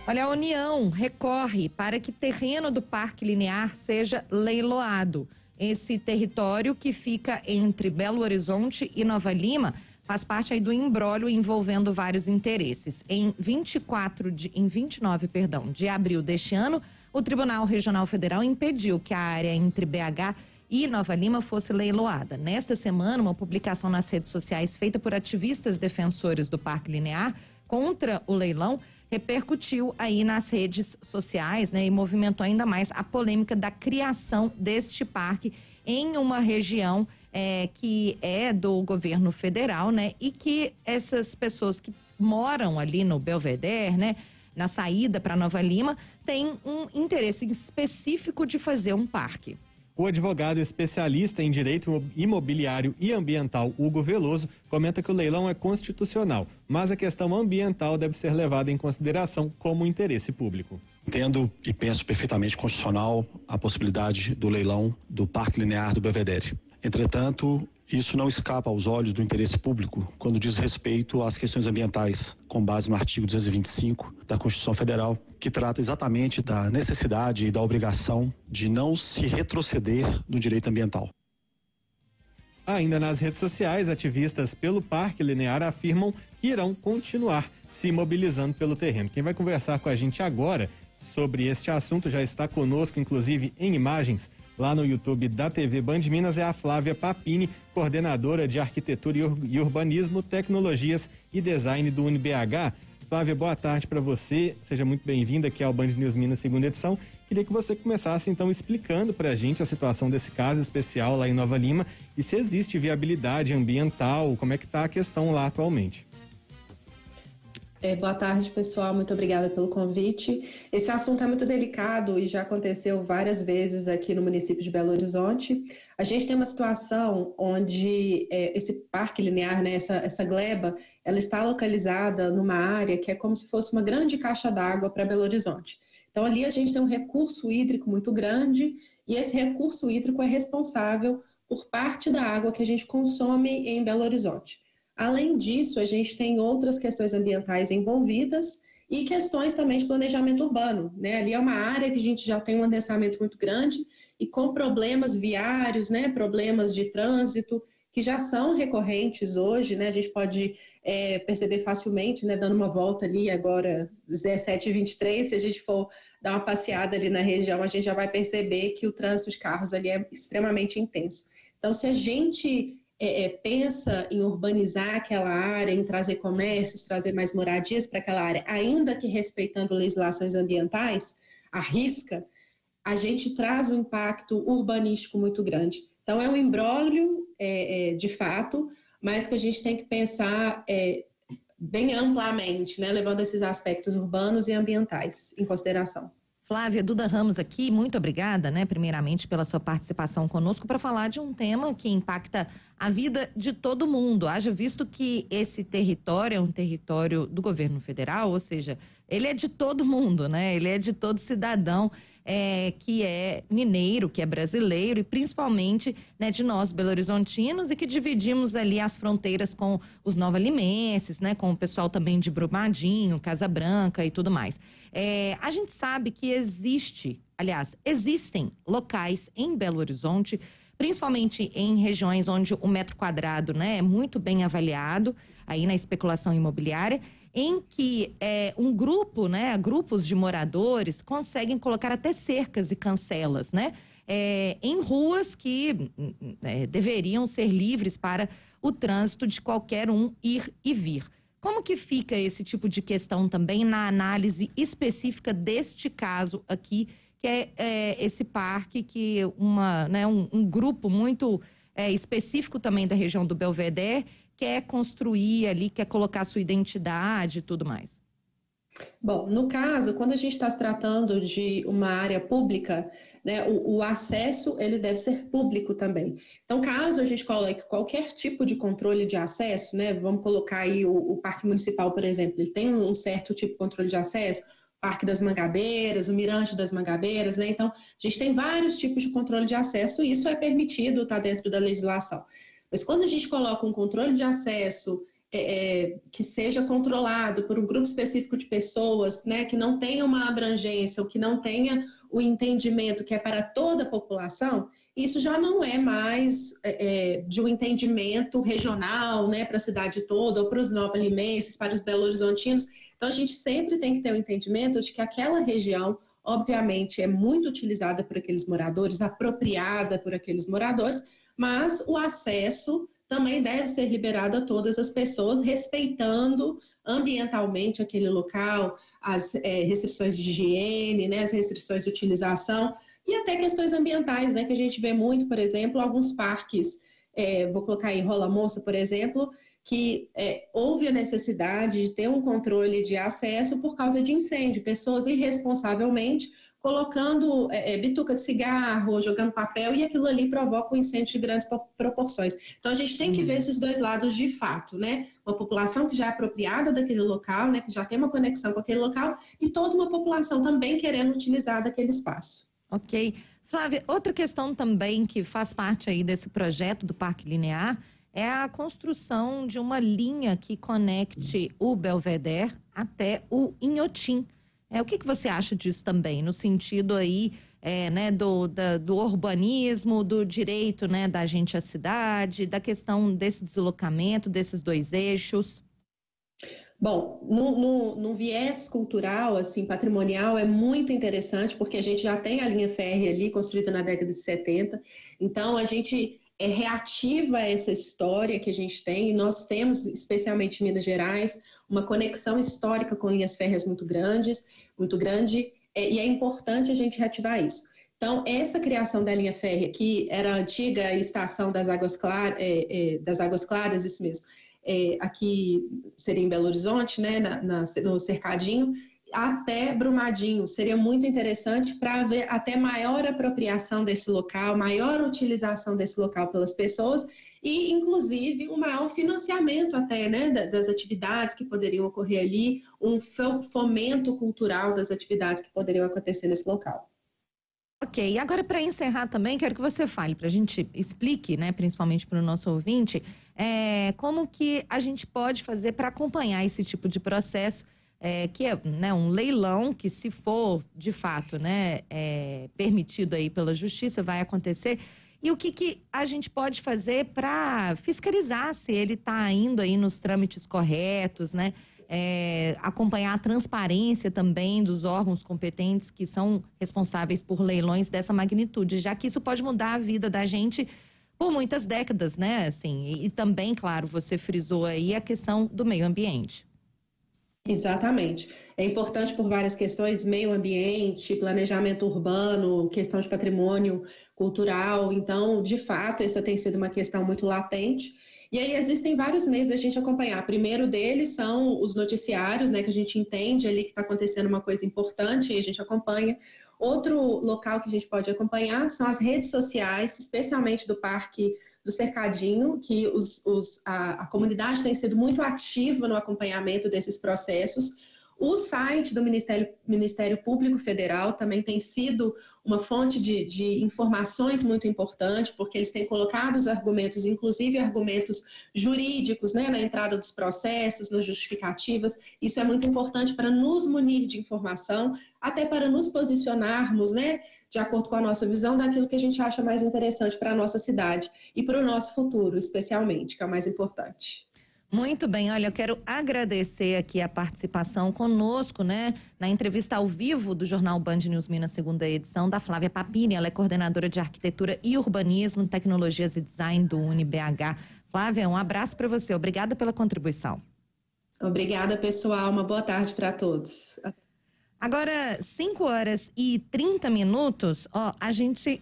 Olha, a União recorre para que terreno do Parque Linear seja leiloado. Esse território que fica entre Belo Horizonte e Nova Lima faz parte aí do imbróglio envolvendo vários interesses. Em 29 de abril deste ano, o Tribunal Regional Federal impediu que a área entre BH e Nova Lima fosse leiloada. Nesta semana, uma publicação nas redes sociais feita por ativistas defensores do Parque Linear contra o leilão repercutiu aí nas redes sociais, né, e movimentou ainda mais a polêmica da criação deste parque em uma região que é do governo federal, né, e que essas pessoas que moram ali no Belvedere, né, na saída para Nova Lima, têm um interesse específico de fazer um parque. O advogado especialista em direito imobiliário e ambiental, Hugo Veloso, comenta que o leilão é constitucional, mas a questão ambiental deve ser levada em consideração como interesse público. Entendo e penso perfeitamente constitucional a possibilidade do leilão do Parque Linear do Belvedere. Entretanto, isso não escapa aos olhos do interesse público quando diz respeito às questões ambientais, com base no artigo 225 da Constituição Federal, que trata exatamente da necessidade e da obrigação de não se retroceder no direito ambiental. Ainda nas redes sociais, ativistas pelo Parque Linear afirmam que irão continuar se mobilizando pelo terreno. Quem vai conversar com a gente agora sobre este assunto já está conosco, inclusive em imagens, lá no YouTube da TV Band Minas, é a Flávia Papini, coordenadora de Arquitetura e Urbanismo, Tecnologias e Design do UniBH. Flávia, boa tarde para você, seja muito bem-vinda aqui ao Band News Minas, segunda edição. Queria que você começasse então explicando para a gente a situação desse caso especial lá em Nova Lima e se existe viabilidade ambiental, como é que está a questão lá atualmente. Boa tarde, pessoal. Muito obrigada pelo convite. Esse assunto é muito delicado e já aconteceu várias vezes aqui no município de Belo Horizonte. A gente tem uma situação onde esse parque linear, né, essa gleba, ela está localizada numa área que é como se fosse uma grande caixa d'água para Belo Horizonte. Então, ali a gente tem um recurso hídrico muito grande e esse recurso hídrico é responsável por parte da água que a gente consome em Belo Horizonte. Além disso, a gente tem outras questões ambientais envolvidas e questões também de planejamento urbano, né? Ali é uma área que a gente já tem um adensamento muito grande e com problemas viários, né? Problemas de trânsito que já são recorrentes hoje, né? A gente pode perceber facilmente, né? Dando uma volta ali agora, 17h23, se a gente for dar uma passeada ali na região, a gente já vai perceber que o trânsito de carros ali é extremamente intenso. Então, se a gente pensa em urbanizar aquela área, em trazer comércios, trazer mais moradias para aquela área, ainda que respeitando legislações ambientais, à risca, a gente traz um impacto urbanístico muito grande. Então, é um imbróglio, de fato, mas que a gente tem que pensar bem amplamente, né, levando esses aspectos urbanos e ambientais em consideração. Flávia, Duda Ramos aqui, muito obrigada, né, primeiramente pela sua participação conosco para falar de um tema que impacta a vida de todo mundo. Haja visto que esse território é um território do governo federal, ou seja, ele é de todo mundo, né? Ele é de todo cidadão que é mineiro, que é brasileiro e principalmente, né, de nós belo-horizontinos e que dividimos ali as fronteiras com os novalimenses, né, com o pessoal também de Brumadinho, Casa Branca e tudo mais. A gente sabe que existem locais em Belo Horizonte, principalmente em regiões onde o metro quadrado, né, é muito bem avaliado aí na especulação imobiliária, em que um grupo, né, grupos de moradores conseguem colocar até cercas e cancelas, né, em ruas que deveriam ser livres para o trânsito de qualquer um ir e vir. Como que fica esse tipo de questão também na análise específica deste caso aqui, que é esse parque que um grupo muito específico também da região do Belvedere quer construir ali, quer colocar sua identidade e tudo mais? Bom, no caso, quando a gente está se tratando de uma área pública, né, o acesso ele deve ser público também. Então, caso a gente coloque qualquer tipo de controle de acesso, né, vamos colocar aí o Parque Municipal, por exemplo, ele tem um certo tipo de controle de acesso, Parque das Mangabeiras, o Mirante das Mangabeiras, né? Então, a gente tem vários tipos de controle de acesso e isso é permitido, está dentro da legislação. Mas quando a gente coloca um controle de acesso que seja controlado por um grupo específico de pessoas, né, que não tenha uma abrangência ou que não tenha o entendimento que é para toda a população, isso já não é mais de um entendimento regional, né, para a cidade toda, ou para os nova-limenses, para os belo-horizontinos. Então, a gente sempre tem que ter o entendimento de que aquela região, obviamente, é muito utilizada por aqueles moradores, apropriada por aqueles moradores, mas o acesso também deve ser liberado a todas as pessoas, respeitando ambientalmente aquele local, as restrições de higiene, né, as restrições de utilização e até questões ambientais, né, que a gente vê muito, por exemplo, alguns parques, vou colocar aí Rola Moça, por exemplo, que houve a necessidade de ter um controle de acesso por causa de incêndio, pessoas irresponsavelmente colocando bituca de cigarro, jogando papel, e aquilo ali provoca um incêndio de grandes proporções. Então, a gente tem que ver esses dois lados de fato, né? Uma população que já é apropriada daquele local, né? Que já tem uma conexão com aquele local, e toda uma população também querendo utilizar daquele espaço. Ok. Flávia, outra questão também que faz parte aí desse projeto do Parque Linear é a construção de uma linha que conecte o Belvedere até o Inhotim. O que você acha disso também, no sentido aí, né, do urbanismo, do direito, né, da gente à cidade, da questão desse deslocamento, desses dois eixos? Bom, no viés cultural, assim, patrimonial, é muito interessante, porque a gente já tem a linha férrea ali, construída na década de 70, então a gente reativa essa história que a gente tem, e nós temos, especialmente em Minas Gerais, uma conexão histórica com linhas férreas muito grande, e é importante a gente reativar isso. Então, essa criação da linha férrea, que era a antiga estação das Águas Claras, isso mesmo, aqui seria em Belo Horizonte, né, no Cercadinho, até Brumadinho. Seria muito interessante para haver até maior apropriação desse local, maior utilização desse local pelas pessoas e, inclusive, um maior financiamento até, né, das atividades que poderiam ocorrer ali, um fomento cultural das atividades que poderiam acontecer nesse local. Ok, e agora para encerrar também, quero que você fale, para a gente explique, né, principalmente para o nosso ouvinte, como que a gente pode fazer para acompanhar esse tipo de processo, que é, né, um leilão que, se for de fato, né, permitido aí pela justiça, vai acontecer. E o que a gente pode fazer para fiscalizar se ele está indo aí nos trâmites corretos, né? Acompanhar a transparência também dos órgãos competentes que são responsáveis por leilões dessa magnitude, já que isso pode mudar a vida da gente por muitas décadas, né? Assim, e também, claro, você frisou aí a questão do meio ambiente. Exatamente. É importante por várias questões, meio ambiente, planejamento urbano, questão de patrimônio cultural. Então, de fato, essa tem sido uma questão muito latente. E aí existem vários meios da gente acompanhar. O primeiro deles são os noticiários, né, que a gente entende ali que está acontecendo uma coisa importante e a gente acompanha. Outro local que a gente pode acompanhar são as redes sociais, especialmente do Parque do Cercadinho, que a comunidade tem sido muito ativa no acompanhamento desses processos. O site do Ministério Público Federal também tem sido uma fonte de informações muito importante, porque eles têm colocado os argumentos, inclusive argumentos jurídicos, né, na entrada dos processos, nas justificativas. Isso é muito importante para nos munir de informação, até para nos posicionarmos, né, de acordo com a nossa visão daquilo que a gente acha mais interessante para a nossa cidade e para o nosso futuro, especialmente, que é o mais importante. Muito bem, olha, eu quero agradecer aqui a participação conosco, né, na entrevista ao vivo do Jornal Band News Minas, segunda edição, da Flávia Papini. Ela é coordenadora de Arquitetura e Urbanismo, Tecnologias e Design do UniBH. Flávia, um abraço para você, obrigada pela contribuição. Obrigada, pessoal, uma boa tarde para todos. Agora, 5h30, a gente